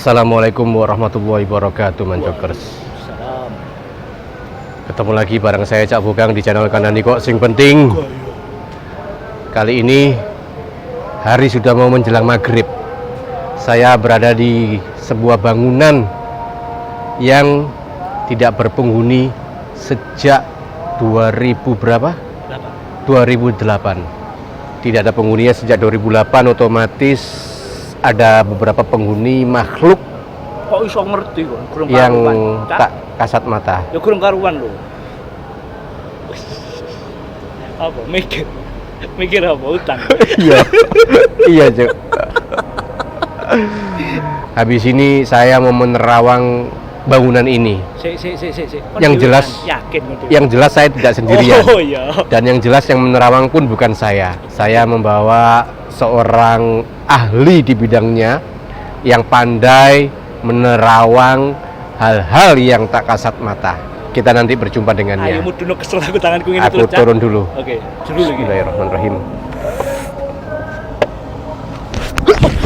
Assalamualaikum warahmatullahi wabarakatuh, Mancokers. Ketemu lagi bareng saya Cak Bogang di channel Kandani Kok Sing Penting. Kali ini hari sudah mau menjelang maghrib. Saya berada di sebuah bangunan yang tidak berpenghuni sejak 2000 berapa? 2008. Tidak ada penghuninya sejak 2008, otomatis ada beberapa penghuni makhluk kok iso ngerti kok kurang yang karuan, tak kasat mata. ya kurang karuan lho. Apa mikir apa utang. Iya. Iya, Cuk. Habis ini saya mau menerawang bangunan ini. Yang jelas yakin gitu. Yang jelas saya tidak sendirian. Oh iya. Dan yang jelas yang menerawang pun bukan saya. Saya membawa seorang ahli di bidangnya yang pandai menerawang hal-hal yang tak kasat mata. Kita nanti berjumpa dengannya. Ayo mudun kesel aku tanganku ini Aku terus. turun dulu. Oke, dulu lagi. Bismillahirrahmanirrahim.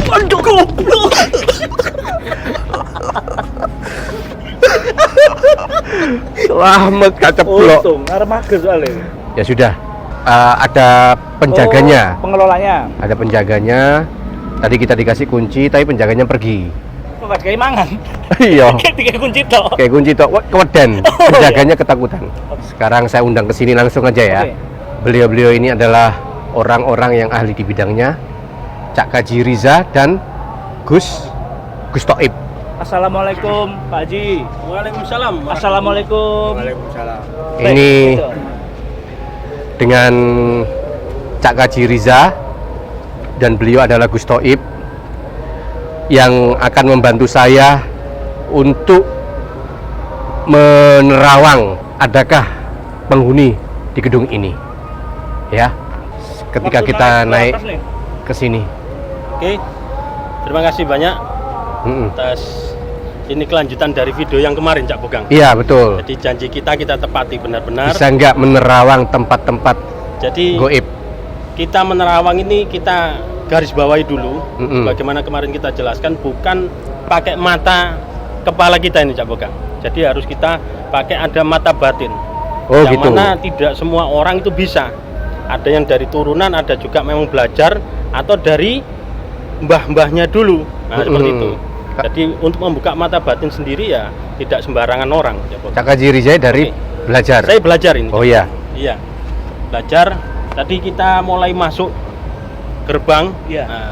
Aduh goblok. Selamat kaceplok. Untung arep mager soalnya. Ya sudah. Ada penjaganya. Oh, pengelolanya. Ada penjaganya. Tadi kita dikasih kunci, tapi penjaganya pergi. Kok kayak mangan. Iya. Kayak kunci tok. Kayak kunci tok, keweden. Oh, Penjaganya ketakutan. Sekarang saya undang ke sini langsung aja ya. Oke. Beliau-beliau ini adalah orang-orang yang ahli di bidangnya. Cak Kaji Riza dan Gus Toib. Assalamualaikum Pak Haji. Waalaikumsalam. Assalamualaikum. Waalaikumsalam. Ini dengan Cak Kaji Riza dan beliau adalah Gus Toib yang akan membantu saya untuk menerawang adakah penghuni di gedung ini ya ketika Waktu kita naik atas nih. ke sini. Oke. Terima kasih banyak atas ini kelanjutan dari video yang kemarin Cak Bogang. Iya betul, Jadi janji kita tepati benar-benar. bisa nggak menerawang tempat-tempat Jadi goib. kita menerawang ini kita garis bawahi dulu. Bagaimana kemarin kita jelaskan bukan pakai mata kepala kita ini Cak Bogang. Jadi harus kita pakai ada mata batin. Oh yang gitu. mana tidak semua orang itu bisa. Ada yang dari turunan, ada juga memang belajar atau dari mbah-mbahnya dulu. Nah, seperti itu. Jadi untuk membuka mata batin sendiri ya tidak sembarangan orang. Cak Kaji Riza dari belajar. Saya belajar ini. Oh iya. Iya. Belajar. Tadi kita mulai masuk gerbang. Iya. Nah,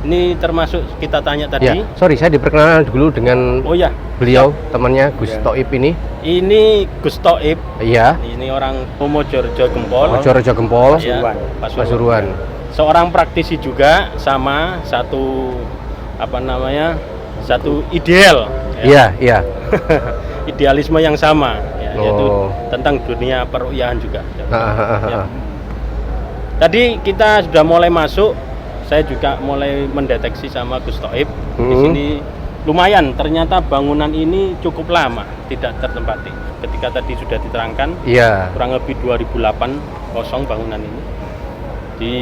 ini termasuk kita tanya tadi. Ya, sorry saya diperkenalkan dulu dengan Oh ya. beliau temannya Gus Toib ini. Ini Gus Toib. Iya. Ini orang Pomojorjo Gempol. Rejo Gempol, Ya, Pasuruan. Seorang praktisi juga sama satu satu ideal. Iya, iya. Idealisme yang sama ya, yaitu Oh. tentang dunia peruqyahan juga. Ha. Tadi kita sudah mulai masuk, saya juga mulai mendeteksi sama Gus Toib. Di sini lumayan, ternyata bangunan ini cukup lama tidak tertempati. Ketika tadi sudah diterangkan, Iya. kurang lebih 2008 kosong bangunan ini. Di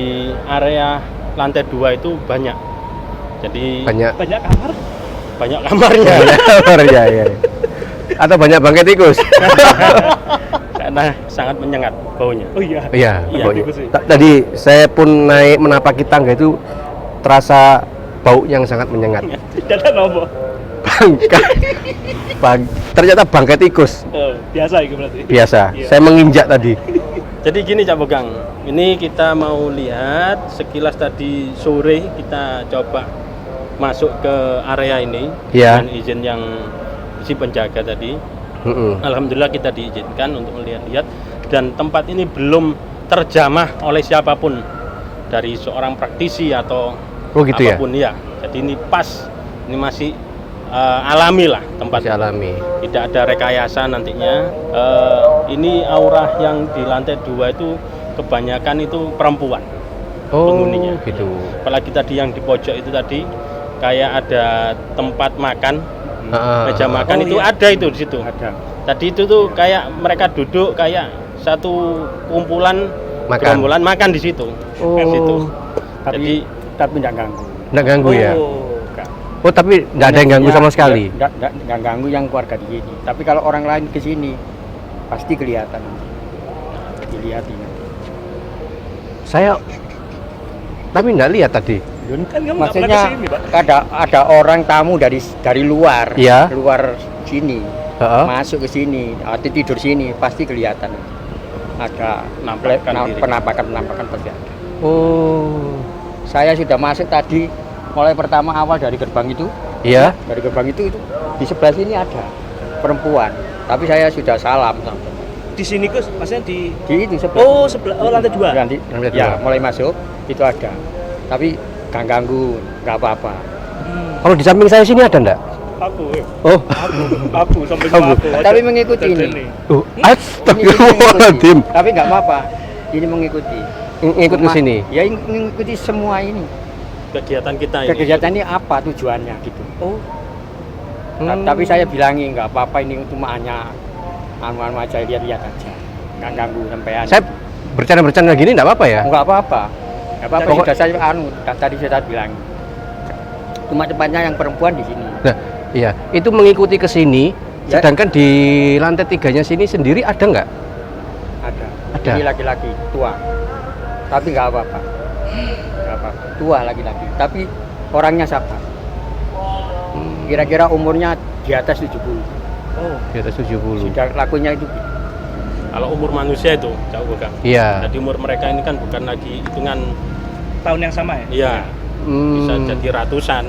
area lantai 2 itu banyak. Jadi Banyak banyak kamar. banyak kamarnya. ya, ya. Atau banyak bangkai tikus. Karena sangat menyengat baunya. Oh iya. Iya, Iya, baunya. tikus sih. Tadi saya pun naik menapaki tangga itu terasa bau yang sangat menyengat. Tidak ada nomor. Ternyata bangkai tikus. Oh, biasa itu berarti. Biasa. Iya. Saya menginjak tadi. Jadi gini Cak Bogang, ini kita mau lihat sekilas tadi sore kita coba masuk ke area ini Iya. dengan izin yang si penjaga tadi. Alhamdulillah kita diizinkan untuk melihat-lihat dan tempat ini belum terjamah oleh siapapun dari seorang praktisi atau Oh gitu ya. apapun ya. Jadi ini pas, ini masih alami lah tempat. Masih alami. Tidak ada rekayasa nantinya. Ini aura yang di lantai 2 itu kebanyakan itu perempuan Oh penghuninya. gitu. Apalagi tadi yang di pojok itu tadi kayak ada tempat makan, meja makan Oh, itu iya. ada itu di situ. Ada. Tadi itu tuh kayak mereka duduk kayak satu kumpulan Makan. gerombolan makan di situ. Oh. Di situ. Tapi Jadi tapi enggak ganggu. Nggak ganggu ya. Oh, enggak. Oh, tapi nggak ada yang ganggu sama sekali. Nggak ganggu yang keluarga di sini. Tapi kalau orang lain ke sini pasti kelihatan. Dilihatin. Saya tapi nggak lihat tadi. Kan kamu nggak Maksudnya pernah kesini, Pak. ada orang tamu dari luar, Iya. luar sini, Heeh. masuk ke sini, atau tidur sini pasti kelihatan. Ada Nampakkan diri. penampakan pasti ada. Oh. Saya sudah masuk tadi, mulai pertama awal dari gerbang itu, Iya. dari gerbang itu di sebelah sini ada perempuan, tapi saya sudah salam sampai Di sini Gus, maksudnya di di itu sebelah. Oh, sebelah lantai 2. Nanti, Lantai ya dua. mulai masuk itu ada, tapi nggak ganggu, nggak apa-apa. Kalau di samping saya sini ada enggak? Aku. Oh. Aku sampai Aku. sama aku. Tapi mengikuti ini. Oh, Ini astagfirullahaladzim. Tapi nggak apa-apa, ini mengikuti. Ngikut ke sini. Ya mengikuti semua ini. Kegiatan kita ini. Kegiatan ini apa tujuannya gitu. Oh, Tapi saya bilangi nggak apa-apa, ini cuma hanya anu-anu aja, lihat-lihat aja, nggak ganggu sampean. Saya bercanda-bercanda gini enggak apa-apa ya? Nggak apa-apa, nggak apa-apa. Pokok- Sudah saya tadi saya bilang. Cuma tempatnya yang perempuan di sini. Nah, iya, itu mengikuti ke sini. Ya. Sedangkan di lantai 3-nya sini sendiri ada nggak? Ada. Ada. Ini laki-laki tua, tapi nggak apa-apa. Nggak apa-apa. Tua laki-laki, tapi orangnya sabar. Kira-kira umurnya di atas 70. oh. Di atas 70. Sudah lakunya itu. Kalau umur manusia itu jauh Kang. Iya. Jadi umur mereka ini kan bukan lagi hitungan, Tahun yang sama ya? ya bisa Hmm. jadi ratusan,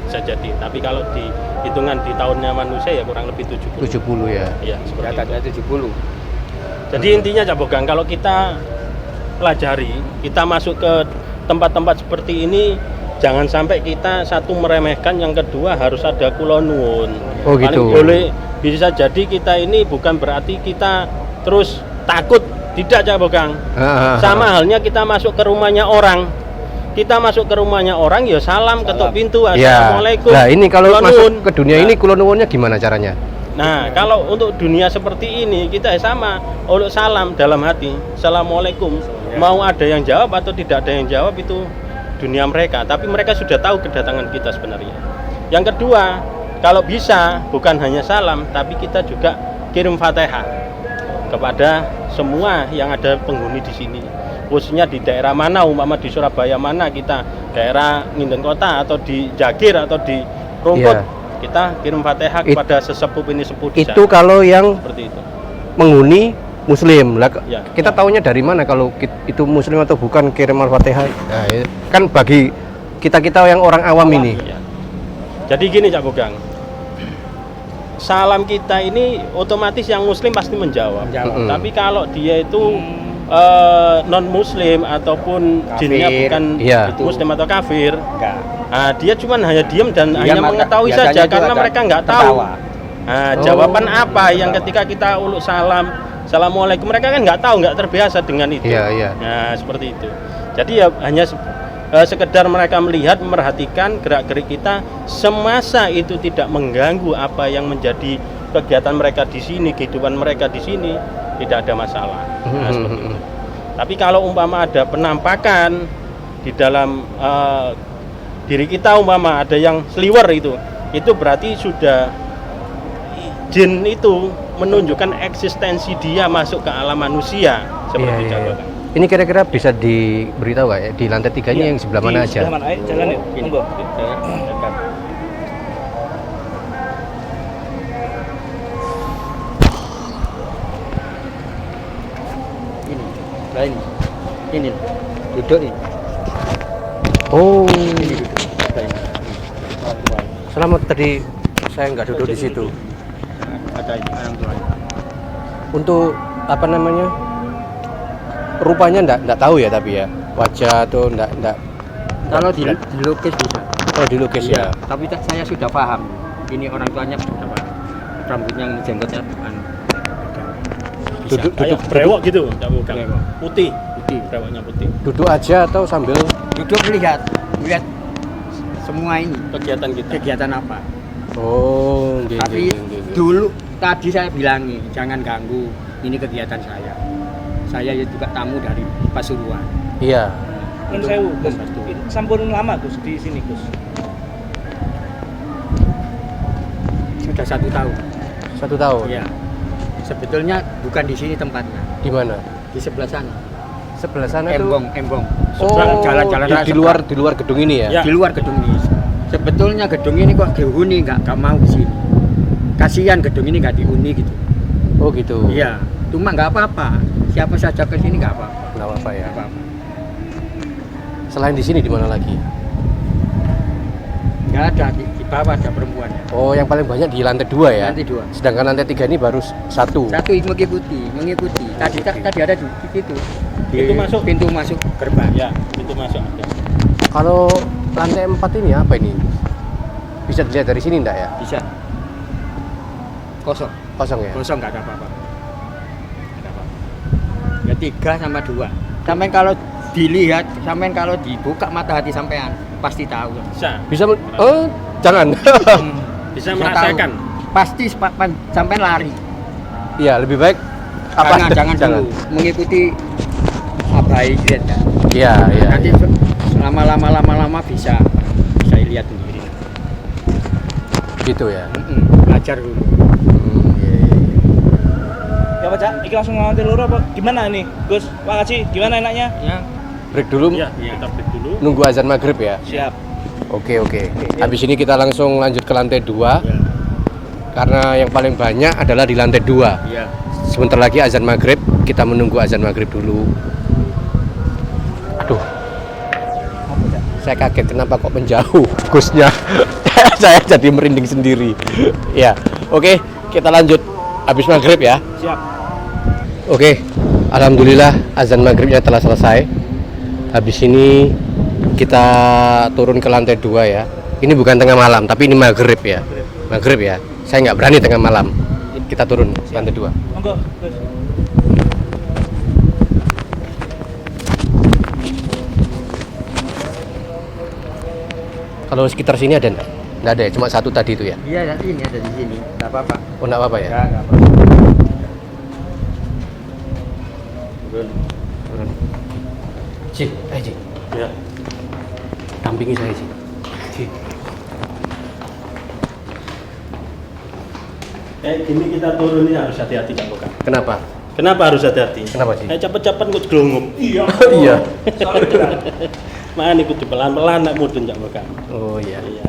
bisa jadi. Tapi kalau di hitungan di tahunnya manusia ya kurang lebih 70. 70 ya. Iya, Di seperti itu. atasnya 70. Jadi intinya Cak Bogang, kalau kita pelajari, kita masuk ke tempat-tempat seperti ini, jangan sampai kita satu meremehkan, yang kedua harus ada kula nuwun. Oh, Paling gitu. boleh bisa jadi kita ini bukan berarti kita terus takut, tidak Cak Bogang. Sama halnya kita masuk ke rumahnya orang. Kita masuk ke rumahnya orang ya salam, ketuk pintu, Ya. assalamualaikum. Nah, ini kalau kula masuk nuwun. ke dunia Nah, ini kula nuwunnya gimana caranya? Nah, kalau untuk dunia seperti ini kita sama, uluk salam dalam hati, assalamualaikum. Mau ada yang jawab atau tidak ada yang jawab itu dunia mereka, tapi mereka sudah tahu kedatangan kita sebenarnya. Yang kedua, kalau bisa bukan hanya salam, tapi kita juga kirim Fatihah kepada semua yang ada penghuni di sini. Khususnya di daerah mana, umpama di Surabaya mana kita, daerah Nginden Kota atau di Jagir atau di Rungkut, Iya. kita kirim Fatihah It- kepada sesepuh ini sepuh di Itu sana. kalau yang Seperti itu. menghuni Muslim. Lah, Ya. kita taunya dari mana kalau itu Muslim atau bukan kirim Al-Fatihah? Nah, ya. Kan bagi kita yang orang awam ini. Ya. Jadi gini Cak Bogang, salam kita ini otomatis yang Muslim pasti menjawab. Mm-mm. Tapi kalau dia itu non Muslim ataupun Kafir. jinnya bukan Iya. Muslim atau kafir, Enggak. dia cuma hanya diam dan hanya mengetahui biasanya saja itu karena ada mereka nggak tahu. tertawa. Oh. Jawaban apa yang ketika kita uluk salam, assalamualaikum, mereka kan nggak tahu, nggak terbiasa dengan itu. Iya, iya. Nah seperti itu. Jadi ya hanya sekedar mereka melihat, memerhatikan gerak-gerik kita semasa itu tidak mengganggu apa yang menjadi kegiatan mereka di sini, kehidupan mereka di sini, tidak ada masalah. Nah, seperti itu. Tapi kalau umpama ada penampakan di dalam diri kita, umpama ada yang sliwer itu berarti sudah jin itu menunjukkan eksistensi dia masuk ke alam manusia seperti Iya, Cak iya. Bogang. Ini kira-kira bisa diberitahu nggak ya di lantai 3-nya yang sebelah mana aja? Sebelah mana? Ayo, jalan yuk. Ini. Monggo. Dekat. Ini, sebelah ini. Ini, duduk ini. Oh, Ini duduk. Sebelah ini. Orang tua. selamat tadi saya nggak duduk di situ. Ada ini, orang tua. Untuk apa namanya? Rupanya nggak tahu ya tapi ya wajah atau nggak. Kalau dilukis bisa. Oh, dilukis ya. Tapi saya sudah paham. Ini orang tuanya sudah paham. Rambutnya yang jenggotnya bukan. Bisa. Duduk Kayak brewok gitu, Cak Bogang. Brewok. Putih, Putih. brewoknya putih. Duduk aja atau sambil? Duduk melihat semua ini Kegiatan kita. kegiatan apa. Oh, nggih, Tapi nggih, nggih, nggih. dulu tadi saya bilangi jangan ganggu. Ini kegiatan saya. Saya juga tamu dari Pasuruan. Iya. Nun Untuk sewu, Gus. membantu. Sampun lama Gus di sini, Gus. sudah 1 tahun. 1 tahun. Iya. Sebetulnya bukan di sini tempatnya, Di mana? di sebelah sana. Sebelah sana Embong. tuh. Seberang jalan-jalan raya di luar gedung ini ya. Ya. di luar gedung ini. Sebetulnya gedung ini kok dihuni nggak mau di sini. Kasihan gedung ini nggak dihuni gitu. Oh gitu. Iya, cuma nggak apa-apa. Siapa saja ke sini nggak apa-apa. Nggak apa-apa ya. Nggak apa-apa. Selain di sini di mana lagi? Nggak ada di bawah ada perempuannya. Oh, yang paling banyak di lantai 2 ya. Lantai 2. Sedangkan lantai 3 ini baru 1. Satu mengikuti. Tadi ada di situ. Di pintu masuk gerbang. Ya, itu masuk ada. Kalau lantai 4 ini apa ini? Bisa dilihat dari sini enggak ya? Bisa. Kosong. Kosong ya? Kosong nggak ada apa-apa. Nggak ada apa-apa. Ya 3 sama 2. Sampai kalau dilihat, sampai kalau dibuka mata hati sampean pasti tahu. Bisa. Jangan. Bisa merasakan. Tahu. Pasti sampai lari. Iya, lebih baik Jangan dulu mengikuti abai lihat kan. Iya. Nanti lama-lama bisa lihat sendiri. Gitu ya. Belajar dulu. Iya. Ya Pak Cak, ini langsung nganti loro apa gimana nih? Gus, Pak Haji, gimana enaknya? Ya. Break dulu. Ya, kita break dulu. Nunggu azan maghrib ya. Siap. Oke. Habis ini kita langsung lanjut ke lantai 2. Ya. Karena yang paling banyak adalah di lantai 2. Ya. Sebentar lagi azan maghrib, kita menunggu azan maghrib dulu. Aduh, saya kaget kenapa kok menjauh Gusnya. Saya jadi merinding sendiri. Ya, oke, kita lanjut habis maghrib ya. Siap. Oke, alhamdulillah azan maghribnya telah selesai. Habis ini kita turun ke lantai 2 ya. Ini bukan tengah malam, tapi ini maghrib ya. Maghrib ya. Saya nggak berani tengah malam. Kita turun lantai 2. Monggo, Gus. Kalau sekitar sini ada enggak? Enggak ada ya, cuma 1 tadi itu ya. Iya, ini ada di sini. Enggak apa-apa. Oh, enggak apa-apa ya. Enggak apa-apa. Turun. Cik, Cik. Ya. Dampingi saya, Cik. Cik. Gini kita turun ini harus hati-hati Kak Boga. Kenapa? Kenapa harus hati-hati? Kenapa sih? Cepet-cepet kok glongup. Iya. Iya. Makanya ikut pelan-pelan nak mudun Kak Boga. Oh iya. Iya.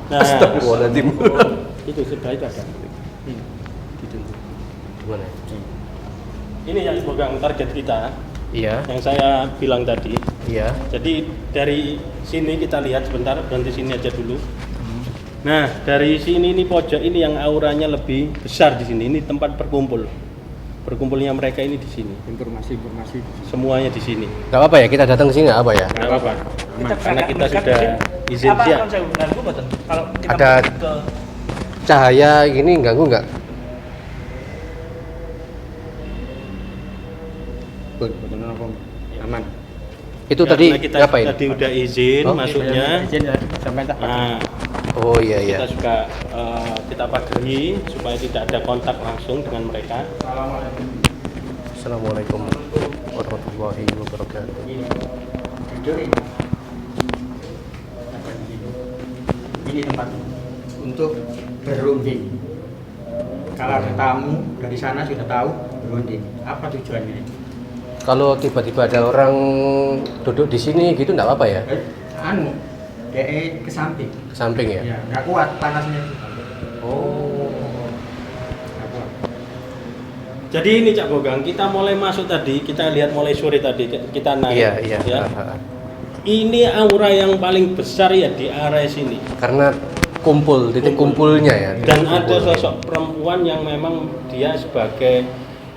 Nah, Astagfirullahaladzim. itu sebelah itu ada. Gimana? Ini yang pegang target kita, Iya. yang saya bilang tadi. Iya. Jadi dari sini kita lihat sebentar, berhenti sini aja dulu. Nah, dari sini ini pojok ini yang auranya lebih besar di sini. Ini tempat berkumpulnya mereka ini di sini. Informasi. Semuanya di sini. Enggak apa-apa ya, kita datang ke sini enggak apa ya? Nggak apa-apa. Karena kita mendekat sudah mungkin. izin Apa siap. konsep ganggu betul? Kalau kita Ada mendekat ke cahaya gini ganggu enggak? Aman. Itu Karena tadi kita ngapain? tadi udah izin Oh, masuknya. Izin ya, sampai tak. Nah, Oh iya kita iya. juga kita pagari supaya tidak ada kontak langsung dengan mereka. Assalamualaikum warahmatullahi wabarakatuh. Ini tempat untuk berunding. Kalau ada tamu dari sana sudah tahu berunding. Apa tujuannya? Kalau tiba-tiba ada orang duduk di sini gitu enggak apa-apa ya? DE ke samping. Ke samping ya? Ya, nggak kuat panasnya. Oh. Nggak kuat. Jadi ini Cak Bogang, kita mulai masuk tadi, kita lihat mulai sore tadi kita naik. Iya. Ya. Ini aura yang paling besar ya di area sini. Karena titik kumpulnya ya. Dan ada sosok perempuan yang memang dia sebagai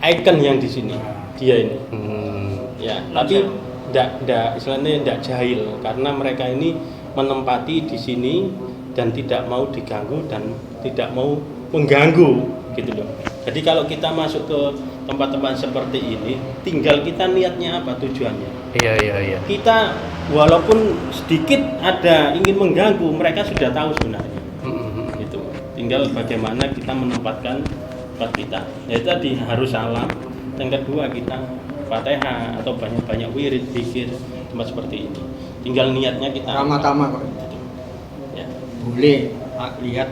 ikon yang di sini. Dia ini. Ya, tapi enggak istilahnya enggak jahil karena mereka ini menempati di sini dan tidak mau diganggu dan tidak mau mengganggu gitu loh. Jadi kalau kita masuk ke tempat-tempat seperti ini, tinggal kita niatnya apa tujuannya. Iya. Kita walaupun sedikit ada ingin mengganggu, mereka sudah tahu sebenarnya. Gitu. Tinggal bagaimana kita menempatkan tempat kita. Ya tadi harus salam. Yang kedua kita Fatihah atau banyak-banyak wirid, zikir, tempat seperti ini. Tinggal niatnya kita Tama-tama kok. gitu. Ya. Boleh lihat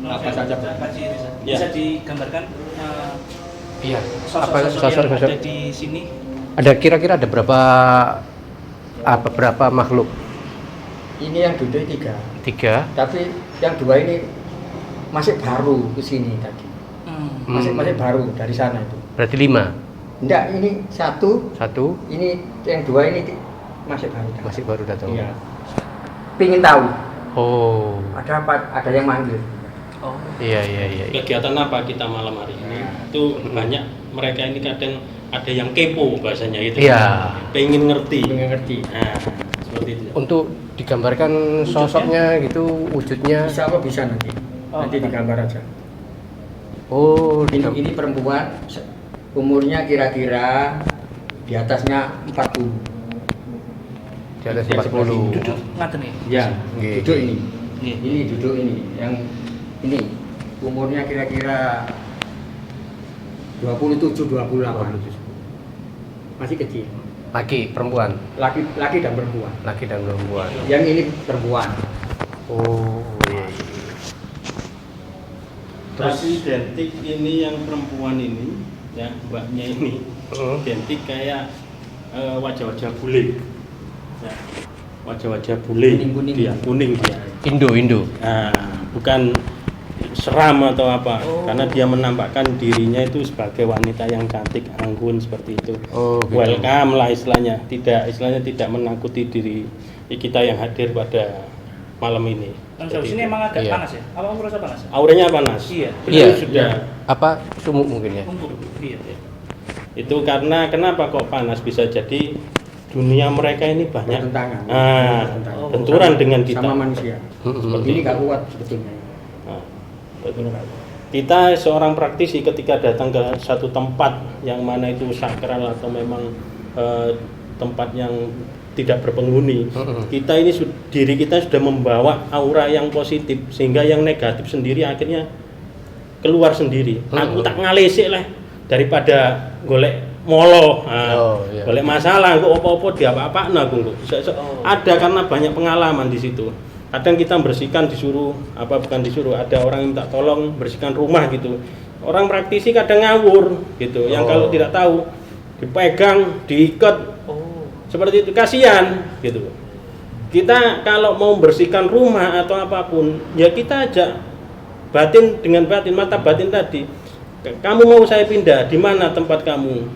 apa saja boleh. Pak Haji Rizal. Ya. Bisa digambarkan Iya. sosok-sosok yang ada di sini? Ada kira-kira ada berapa makhluk? Ini yang duduk 3, 3. tapi yang 2 ini masih baru ke sini tadi. Masih baru dari sana itu. Berarti 5. Enggak, ini 1, 1 ini yang 2 ini masih baru. masih baru datang. Iya. Pingin tahu. Oh. Ada apa? Ada yang manggil. Oh. Iya. Kegiatan apa kita malam hari ini? Itu banyak mereka ini kadang ada yang kepo bahasanya itu. Iya. Pengen ngerti. Pengen ngerti. Nah, seperti itu. Untuk digambarkan sosoknya gitu, wujudnya. Bisa apa bisa nanti? Nanti digambar aja. Oh, Ini perempuan, umurnya kira-kira di atasnya 40. di atas Yang 40. Duduk ngaten nih. Ya, Nggih. duduk ini. Nggih. Ini duduk ini. Yang ini umurnya kira-kira 27-28. Masih kecil. Laki, perempuan. Laki dan perempuan. Laki dan perempuan. Yang ini perempuan. Oh, iya. Terus identik ini yang perempuan ini, ya mbaknya ini identik kayak wajah-wajah bule. Ya, wajah-wajah bule. Kuning-kuning. Dia kuning dia. Indo. Nah, bukan seram atau apa, karena dia menampakkan dirinya itu sebagai wanita yang cantik, anggun seperti itu. Oh, gitu. Welcome lah istilahnya, tidak menakuti diri kita yang hadir pada malam ini. Di sini emang agak Iya. panas ya? Apa merasa panas? Auranya panas. Iya. Beliau sudah Apa sumuk mungkin ya? Kumpul. Iya. itu karena kenapa kok panas, bisa jadi dunia mereka ini banyak Bertentangan. Oh. benturan dengan kita. Sama manusia. Seperti Ini itu. nggak kuat sebetulnya. Nah, betul. Kita seorang praktisi ketika datang ke satu tempat yang mana itu sakral atau memang tempat yang tidak berpenghuni, kita ini diri kita sudah membawa aura yang positif sehingga yang negatif sendiri akhirnya keluar sendiri. Aku tak ngalesik lah daripada golek molo, Iya. golek masalah, kok apa-apa dia apa-apa aku kok. Ada karena banyak pengalaman di situ. Kadang kita bersihkan disuruh bukan disuruh, ada orang yang minta tolong bersihkan rumah gitu. Orang praktisi kadang ngawur gitu, yang kalau tidak tahu dipegang, diikat, seperti itu, kasihan gitu. Kita kalau mau bersihkan rumah atau apapun, ya kita ajak batin dengan batin, mata batin tadi. Kamu mau saya pindah, di mana tempat kamu?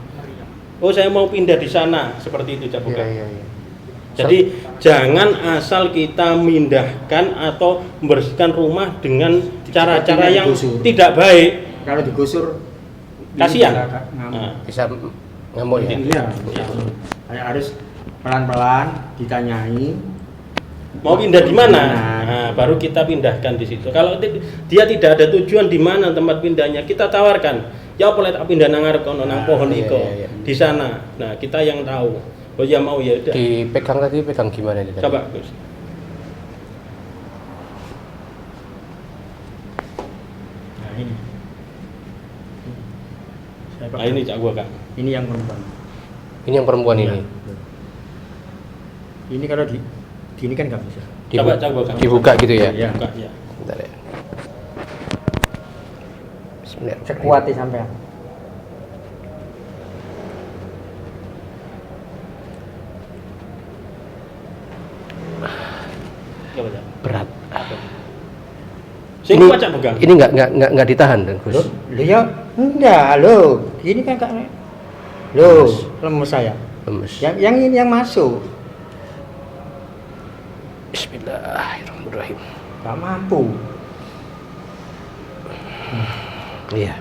Oh, saya mau pindah di sana, seperti itu, Cak Bukan. Iya. Jadi jangan asal kita mindahkan atau membersihkan rumah dengan cara-cara yang digusur. tidak baik. Kalau digusur, Kasihan. ini bisa ngamuk. Nah, Bisa ngamuk ya? Iya. Kayak harus pelan-pelan ditanyai. mau pindah di mana? Nah, baru kita pindahkan di situ. Kalau dia tidak ada tujuan di mana tempat pindahnya, kita tawarkan. Ya boleh tak pindah nang ngarep kono nang pohon iko. Iya. Di sana. Nah, kita yang tahu. Oh ya mau ya udah. Dipegang tadi, pegang gimana ini tadi? Coba, Gus. Nah ini. Nah, ini Cak gua, Kak. Ini yang perempuan. Ini yang perempuan Iya. ini. Ini kalau gini kan nggak bisa. Coba, Kak. Dibuka gitu ya? Iya. Buka ya. Bentar ya. Bismillahirrahmanirrahim. Sekuatnya sampean. Coba, Cak. Berat. Sing kuat, Cak Bukan. Ini nggak ditahan kan, Gus? Loh, ya enggak, lo. Ini kan kak. Lo, lemes saya. Lemes. Yang ini yang masuk. Bismillahirrahmanirrahim. Gak mampu. Iya.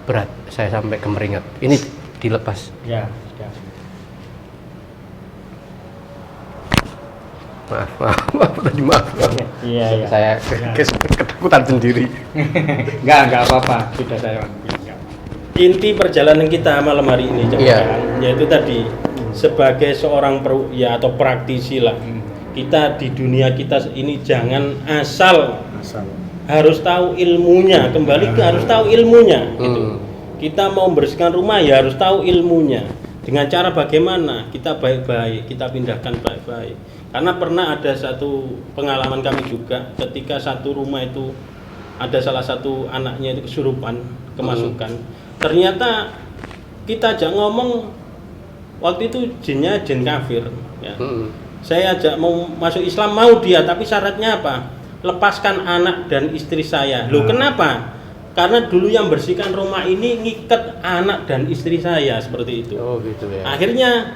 Berat. Saya sampai kemeringat. Ini dilepas. Ya, sudah. Maaf tadi maaf. Iya, iya. Saya ketakutan sendiri. Enggak apa-apa. Sudah saya ambil. Inti perjalanan kita malam hari ini, Cak Iya. Bukan, yaitu tadi sebagai seorang atau praktisi lah. Kita di dunia kita ini jangan asal, harus tahu ilmunya, kembali ke harus tahu ilmunya gitu. Kita mau membersihkan rumah ya harus tahu ilmunya. Dengan cara bagaimana kita baik-baik, kita pindahkan baik-baik. Karena pernah ada satu pengalaman kami juga ketika satu rumah itu ada salah satu anaknya itu kesurupan, kemasukan. Ternyata kita ajak ngomong waktu itu jinnya jin kafir. Ya. Saya ajak mau masuk Islam, mau dia, tapi syaratnya apa? Lepaskan anak dan istri saya. Loh kenapa? Karena dulu yang bersihkan rumah ini ngikat anak dan istri saya seperti itu. Oh gitu ya. Akhirnya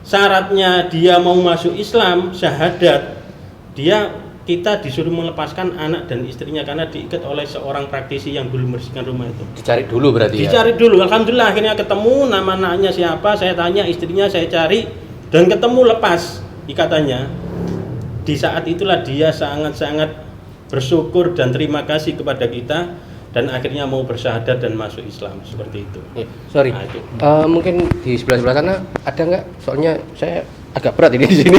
syaratnya dia mau masuk Islam, syahadat, kita disuruh melepaskan anak dan istrinya karena diikat oleh seorang praktisi yang dulu membersihkan rumah itu. Dicari dulu berarti ya. Dicari dulu. Alhamdulillah akhirnya ketemu, nama anaknya siapa, saya tanya, istrinya saya cari dan ketemu, lepas ikatannya. Di saat itulah dia sangat-sangat bersyukur dan terima kasih kepada kita dan akhirnya mau bersyahadat dan masuk Islam seperti itu. Ya, sorry. Nah, itu. Mungkin di sebelah sana ada nggak? Soalnya saya agak berat ini di sini.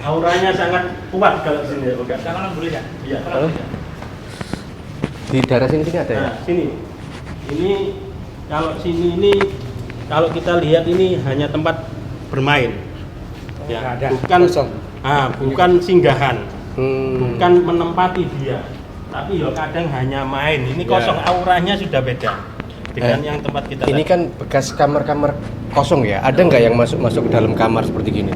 Auranya sangat kuat kalau di sini ya, bukan? Jangan boleh ya. Iya. Di daerah sini ada ya? Nah, sini. Ini kalau sini ini kalau kita lihat ini hanya tempat bermain. Ya, nggak ada. bukan Kosong. bukan singgahan. Hmm. Bukan menempati dia. Tapi ya kadang hanya main. Ini kosong, auranya sudah beda dengan yang tempat kita Ini tadi. kan bekas kamar-kamar kosong ya. Ada nggak yang masuk ke dalam kamar seperti gini?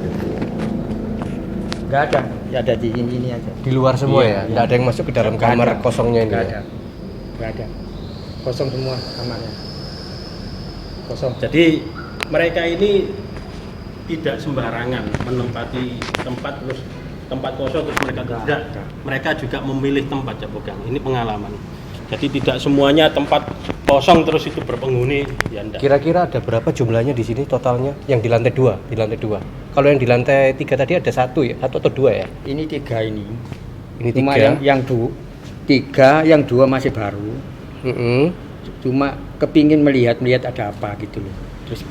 Nggak ada. Ya ada di sini aja. Di luar semua Iya, ya. Nggak ada yang masuk ke dalam Nggak kamar ada. kosongnya ini. Nggak Ya? ada. Nggak ada. Kosong semua kamarnya. Kosong. Jadi mereka ini tidak sembarangan menempati tempat terus tempat kosong terus mereka tidak. Mereka juga memilih tempat ya bukan. Ini pengalaman. Jadi tidak semuanya tempat kosong terus itu berpenghuni ya enggak. Kira-kira ada berapa jumlahnya di sini totalnya? Yang di lantai 2, di lantai 2. Kalau yang di lantai 3 tadi ada 1 ya, 1 atau 2 ya? Ini 3 ini. Ini Cuma 3. yang 3, yang 2 masih baru. Cuma kepingin melihat ada apa gitu loh. Terus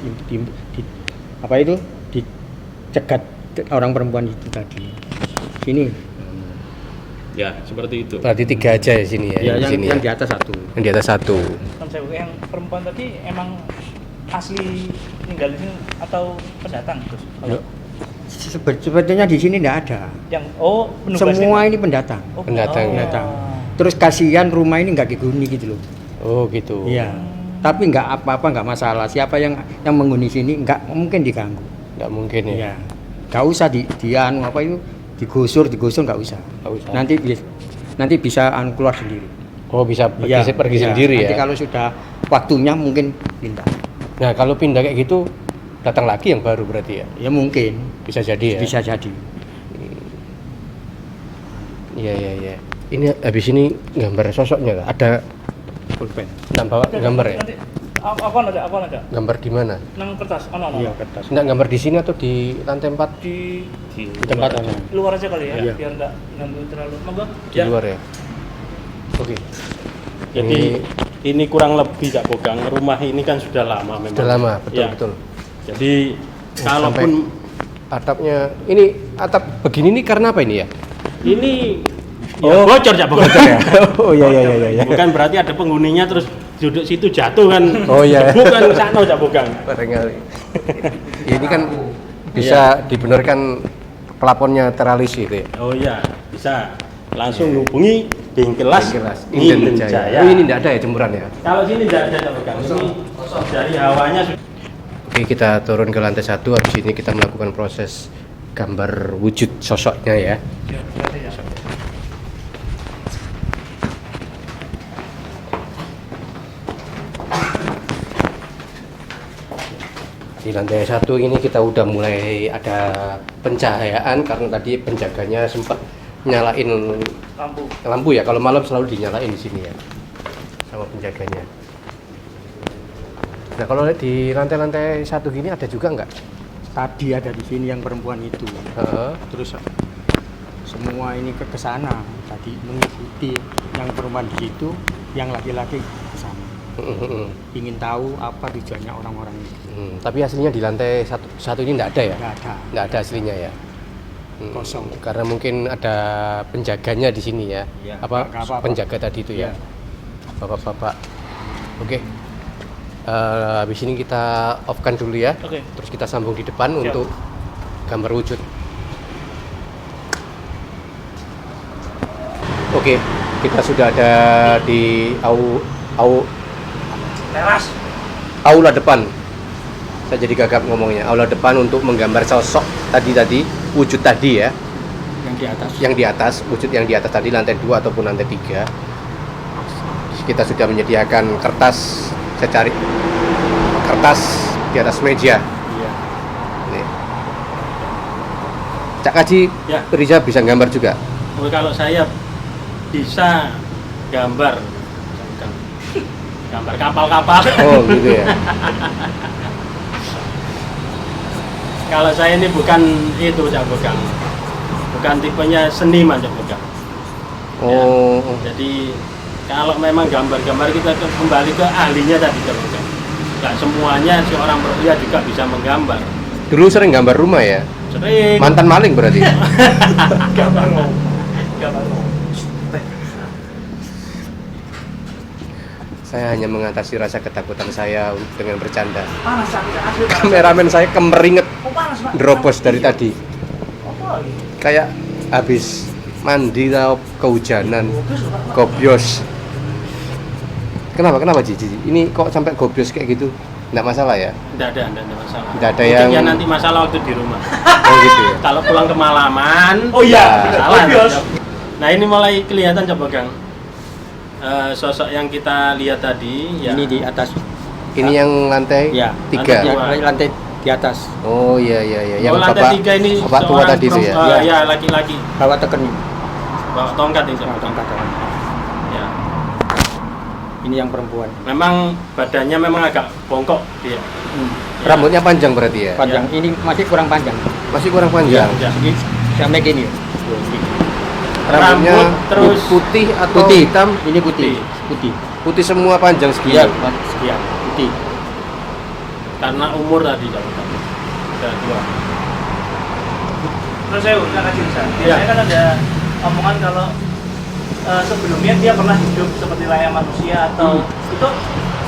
apa itu dicegat orang perempuan itu tadi. Sini. Ya, seperti itu. Berarti 3 aja ya sini ya. Ya, di sini yang ya. di atas 1. Yang di atas 1. Yang perempuan tadi emang asli tinggal di sini atau pendatang terus? Kalau Sebetulnya di sini enggak ada. yang penugas Semua ini pendatang. pendatang, Pendatang. Terus kasihan rumah ini enggak dihuni gitu loh. Oh gitu. Iya. Tapi enggak apa-apa, enggak masalah. Siapa yang menghuni sini enggak mungkin diganggu. Nggak mungkin ya. Iya. Enggak usah apa itu digusur enggak usah. Nggak usah. Nanti bisa keluar sendiri. Oh bisa pergi, Iya, pergi iya. sendiri Nanti ya. kalau sudah waktunya mungkin pindah. Nah kalau pindah kayak gitu datang lagi yang baru berarti ya. Ya mungkin Bisa jadi ya. bisa jadi. Iya. Ini habis ini gambar sosoknya nggak? Ada Pulpen. bawa gambar ya? Nanti apa ada? Gambar di mana? Nang kertas. Iya, kertas. Nggak gambar di sini atau di lantai 4 Di Tempat mana? luar aja kali ya, Iya. biar enggak ganggu terlalu. Monggo. di luar ya? Oke. Jadi ini kurang lebih Cak Bogang, rumah ini kan sudah lama memang. Sudah lama, Ya. betul. Jadi kalaupun Atapnya ini atap begini nih karena apa ini ya? ini bocor Cak Bogang. Oh iya. Bukan berarti ada penghuninya terus duduk situ jatuh kan. Oh, iya. Bukan sana Cak Bogang. Barangkali. Ini kan bisa dibenarkan pelapornya teralis itu ya. Oh iya, bisa. Langsung hubungi Bengkelas Inden Jaya. Jaya. Oh ini tidak ada ya jemuran ya? Kalau sini tidak ada Cak Bogang. Ini dari hawanya sudah. Oke kita turun ke lantai 1, habis ini kita melakukan proses gambar wujud sosoknya ya. Di lantai 1 ini kita udah mulai ada pencahayaan karena tadi penjaganya sempat nyalain lampu ya. Kalau malam selalu dinyalain di sini ya sama penjaganya. Nah kalau di lantai-lantai 1 gini ada juga nggak? Tadi ada di sini yang perempuan itu. Terus semua ini ke sana. Tadi mengikuti yang perempuan di situ, yang laki-laki ke sana. Ingin tahu apa tujuannya orang-orang itu. Tapi aslinya di lantai satu ini nggak ada ya? Nggak ada. Nggak ada aslinya ya? Kosong. Karena mungkin ada penjaganya di sini ya? Iya, Apa nggak apa-apa. penjaga tadi itu ya? Iya. Bapak-bapak. Oke. Habis ini kita off-kan dulu ya. Oke. Terus kita sambung di depan Siap. untuk gambar wujud. Oke, Kita sudah ada di Teras. aula depan. Saya jadi gagap ngomongnya. Aula depan untuk menggambar sosok tadi wujud tadi ya. Yang di atas, wujud yang di atas tadi lantai 2 ataupun lantai 3. Kita sudah menyediakan kertas. Saya cari kertas di atas meja. Iya. Nih. Cak Kaji, Ya. Riza bisa gambar juga. Oh, kalau saya bisa gambar kapal-kapal. Oh gitu ya. Kalau saya ini bukan itu Cak Bogang. Bukan tipenya seniman Cak Bogang. Oh. Ya, jadi kalau memang gambar-gambar kita kembali ke ahlinya tadi Cak Bogang. Nggak semuanya seorang pria juga bisa menggambar. Dulu sering gambar rumah ya. Sering. Mantan maling berarti. Gambar mau. Saya hanya mengatasi rasa ketakutan saya dengan bercanda. Panas asli panas. Kameramen saya kemeringet Oh, panas, Pak. drobos dari Iya. tadi. Apa lagi? Kayak habis mandi atau kehujanan. Bagus loh, Pak. Gobios. Kenapa Cici? Ini kok sampai gobios kayak gitu? Nggak masalah ya? Nggak ada masalah. Nggak ada Mungkin yang- ya nanti masalah waktu di rumah. Oh gitu ya? Kalau pulang kemalaman, Oh iya, salah. bagus. Nah ini mulai kelihatan Cak Bogang. Sosok yang kita lihat tadi, ya. Ini di atas. Ini yang lantai Ya, 3? lantai Lantai di atas. Oh iya. Yang Oh, lantai bapak, 3 ini bapak tua seorang tadi itu ya? perempuan, Ya. ya laki-laki Bawa teken ini. bawa tongkat ini Cak Bawa Bogang. tongkat. Ya. Ini yang perempuan. Memang badannya memang agak bongkok dia. Ya. Rambutnya panjang berarti ya? Panjang. Ini masih kurang panjang. Masih kurang panjang? Ya. Ini sampai gini. Rambutnya Rambut terus putih atau Putih. hitam? Ini putih. Putih. Putih semua panjang segini? Iya, sekian. Putih. karena umur tadi Cak Bogang. Sudah tua. Terus saya udah kasih Ustaz. Iya. Biasanya kan ada omongan kalau sebelumnya dia pernah hidup seperti layaknya manusia atau itu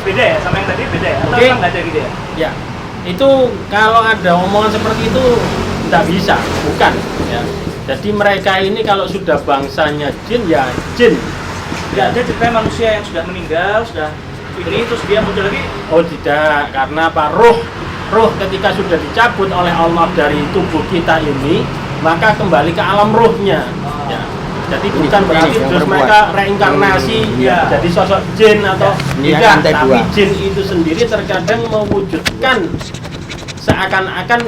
beda ya sama yang tadi beda ya? Atau Oke. emang nggak ada gitu ya? Ya, itu kalau ada omongan seperti itu tidak bisa, bukan. Ya. Jadi mereka ini kalau sudah bangsanya jin, ya jin. Nggak ada ceritanya manusia yang sudah meninggal, sudah ini terus dia muncul lagi. Oh tidak, karena apa? Roh ketika sudah dicabut oleh Allah dari tubuh kita ini, maka kembali ke alam rohnya. Ya. Jadi bukan berarti yang terus perempuan. mereka reinkarnasi, Iya. jadi sosok jin atau Ini yang tidak. lantai Tapi 2. jin itu sendiri terkadang mewujudkan seakan-akan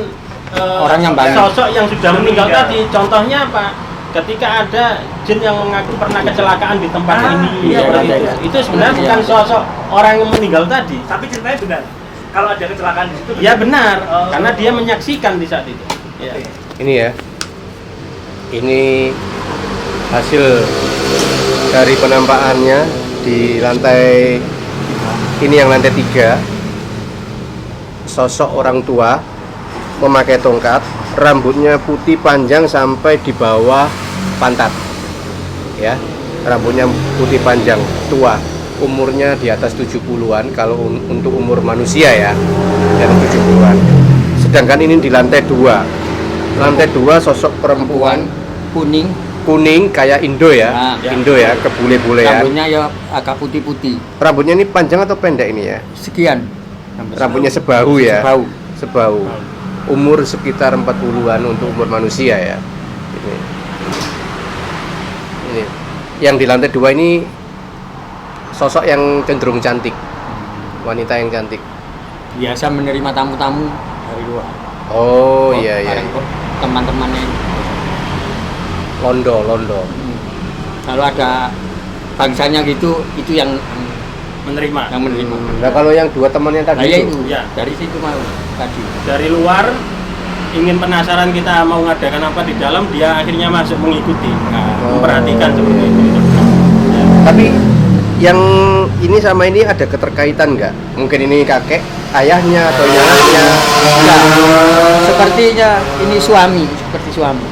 Orang yang banyak. sosok yang sudah meninggal Meninggal. tadi. Contohnya apa? Ketika ada jin yang mengaku pernah kecelakaan di tempat ini, iya, seperti iya, itu. iya. Itu sebenarnya Iya. bukan sosok orang yang meninggal tadi. Tapi ceritanya benar. Kalau ada kecelakaan di situ. Ya benar, Oh. karena dia menyaksikan di saat itu. Ya. Oke. Ini ya. Ini hasil dari penampakannya di lantai ini yang lantai 3. Sosok orang tua memakai tongkat, rambutnya putih panjang sampai di bawah pantat. Ya. Rambutnya putih panjang, tua. Umurnya di atas 70-an kalau untuk umur manusia ya. Di atas 70-an. Sedangkan ini di lantai 2. Lantai 2 sosok perempuan kuning kayak Indo ya. Nah, ya. Indo ya, kebule-bule ya. Rambutnya ya agak putih-putih. Rambutnya ini panjang atau pendek ini ya? Sekian. Rambutnya sebahu ya. Bau. Sebahu. Umur sekitar 40-an untuk umur manusia ya. Ini. Yang di lantai 2 ini sosok yang cenderung cantik. Wanita yang cantik. Biasa menerima tamu-tamu dari luar. Oh iya iya. Teman-temannya. Londo. Kalau ada bangsanya gitu, itu yang Menerima. menerima. Nah kalau yang 2 temannya Nah, tadi ya itu. itu. Ya. Dari situ mau tadi. Dari luar ingin penasaran kita mau ngadakan apa di dalam, dia akhirnya masuk mengikuti, memperhatikan seperti itu. Ya. Tapi yang ini sama ini ada keterkaitan nggak? Mungkin ini kakek, ayahnya atau nyalanya? Enggak. Sepertinya ini suami, seperti suami.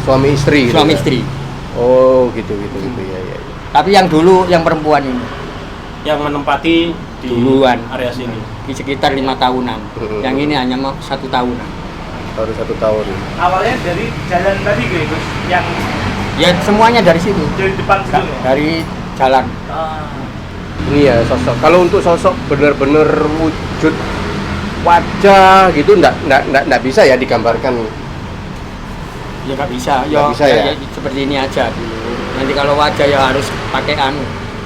Suami istri. gitu Suami kan? istri. Oh gitu ya. Tapi yang dulu yang perempuan ini Yang menempati di Duluan. area sini. di sekitar 5 tahunan. Yang ini hanya mau 1 tahunan. Baru 1 tahun. Awalnya dari jalan tadi gitu, Gus. Yang Ya semuanya dari situ. Dari depan situ ya? Dari jalan. Ini ya sosok. Kalau untuk sosok bener-bener wujud wajah gitu nggak bisa ya digambarkan. Ya nggak bisa. Nggak bisa ya? Seperti ini aja dulu. Nanti kalau wajah ya harus pakai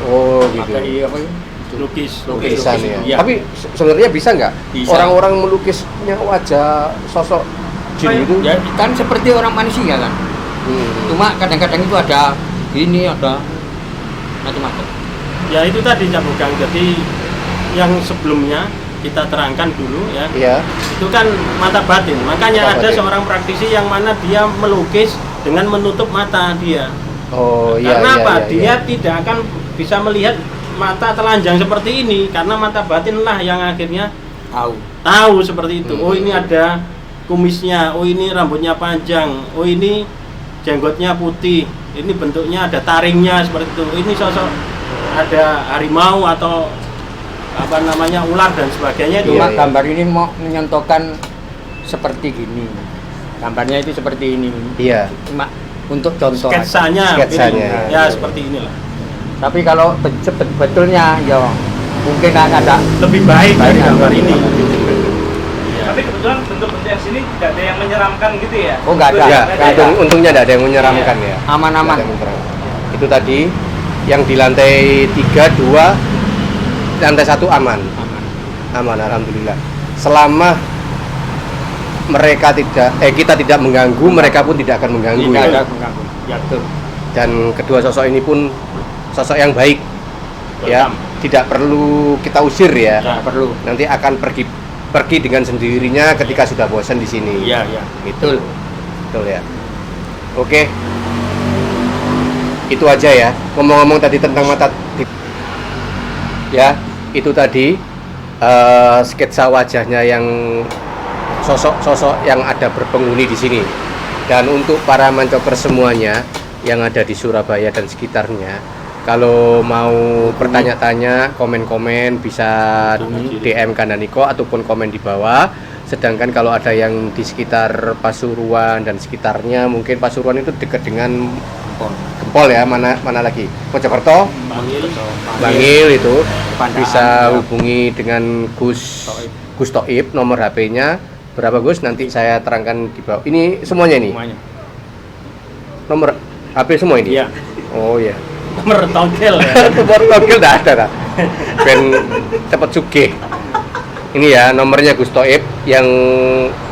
Oh gitu. pakai apa ya? Lukisan ya. Iya. Tapi sebenarnya bisa nggak Bisa. orang-orang melukisnya wajah sosok jin itu? Ya kan seperti orang manusia kan. Cuma kadang-kadang itu ada ini, ada macam-macam. Ya itu tadi Cak Bugeng. Jadi yang sebelumnya kita terangkan dulu ya. Iya. Itu kan mata batin. Makanya Mata ada batin. seorang praktisi yang mana dia melukis dengan menutup mata dia. Oh iya. Karena iya, apa? iya, Dia iya. tidak akan bisa melihat mata telanjang seperti ini karena mata batin lah yang akhirnya tahu seperti itu. Oh ini ada kumisnya, oh ini rambutnya panjang, oh ini jenggotnya putih, ini bentuknya ada taringnya seperti itu. Ini sosok ada harimau atau apa namanya ular dan sebagainya itu. Cuma Iya. gambar ini mau menyentuhkan seperti gini. Gambarnya itu seperti ini. Iya. Cuma untuk contoh aja. Sketsanya, Sketsanya. mungkin. Ya seperti inilah. Tapi kalau betulnya ya mungkin ada Lebih baik dari gambar ini. Tapi kebetulan bentuk-bentuk yang sini tidak ada yang menyeramkan gitu ya? Oh, nggak ada. Ya, Nggak ada. untungnya tidak ada yang menyeramkan ya. aman-aman. Nggak ada yang menyeramkan. Itu tadi yang di lantai 3, 2, lantai 1 aman. Aman, alhamdulillah. Selama kita tidak mengganggu, mereka pun tidak akan mengganggu. Tidak Ya. ada mengganggu. Ya betul. Dan kedua sosok ini pun sosok yang baik, ya. Tidak perlu kita usir ya. Tidak perlu. Nanti akan pergi dengan sendirinya ketika sudah bosan di sini. Iya, iya. Betul. Betul ya. Oke. Itu aja ya. Ngomong-ngomong tadi tentang mata ya, itu tadi sketsa wajahnya yang sosok-sosok yang ada berpenghuni di sini. Dan untuk para mencoper semuanya yang ada di Surabaya dan sekitarnya, kalau mau bertanya-tanya, komen-komen bisa DM Kandaniko ataupun komen di bawah. Sedangkan kalau ada yang di sekitar Pasuruan dan sekitarnya, mungkin Pasuruan itu dekat dengan Gempol ya, mana lagi? Mojokerto, Bangil itu Pandaan, bisa ya. hubungi dengan Gus Toib, nomor HP-nya berapa Gus? Nanti saya terangkan di bawah. Ini semuanya ini. Semuanya. Nomor HP semua ini. Iya. Oh ya. Nomor togel ya. Nomor togel enggak ada tak? Ben cepet sugih. Ini ya nomornya Gus Toib yang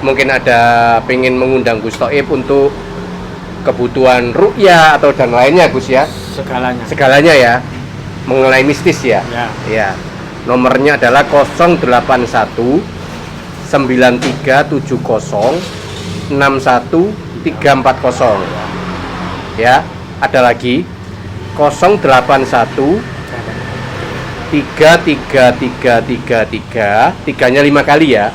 mungkin ada pengen mengundang Gus Toib untuk kebutuhan ru'yah atau dan lainnya Gus ya. Segalanya ya. Mengenai mistis ya. Ya. Ya. Nomornya adalah 081 9370 61340. Ya, ada lagi 081 33333, tiganya 5 kali ya.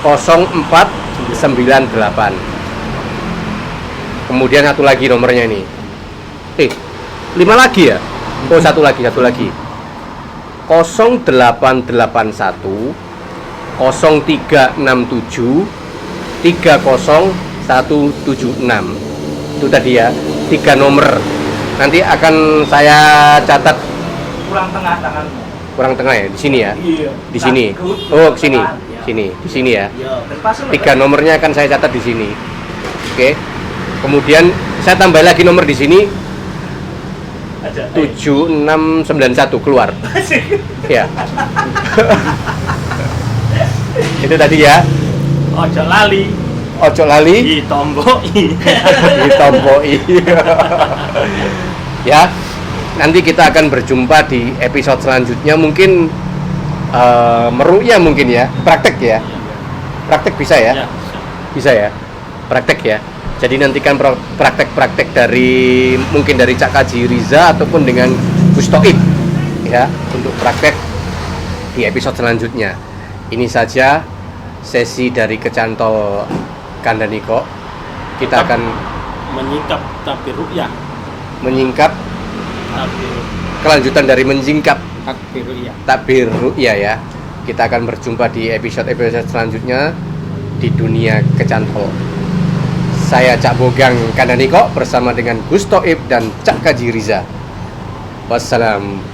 0498. Kemudian satu lagi nomornya ini. 5 lagi ya? Oh, satu lagi. 0881 0367 30176. Itu tadi ya, 3 nomor. Nanti akan saya catat. Kurang tengah tanganmu. Kurang tengah ya, di sini ya. Iya. Di sini. Takut. Oh, ke sini. Ya. Di sini ya. Iya, dan pasang 3 nomornya akan saya catat di sini. Oke. Kemudian saya tambah lagi nomor di sini aja. 7691 keluar. Ya. Itu tadi ya. Ojo lali. Ojo lali Ditomboi. ditompoi. Ya. Nanti kita akan berjumpa di episode selanjutnya, mungkin meru'yah mungkin ya, praktek ya. Praktek bisa ya? Ya. Bisa ya? Praktek ya. Jadi nantikan praktek-praktek dari mungkin dari Cak Kaji Riza ataupun dengan Gus Toib ya, untuk praktek di episode selanjutnya. Ini saja sesi dari Kecantol Kandaniko. Kita akan Menyingkap tabir ru'yah. menyingkap Tabir kelanjutan dari menyingkap Takbir ya. takbir ru'yah ya. Kita akan berjumpa di episode selanjutnya di dunia Kecantol. Saya Cak Bogang Kandaniko bersama dengan Gus Thoib dan Cak Kaji Riza. Wassalam.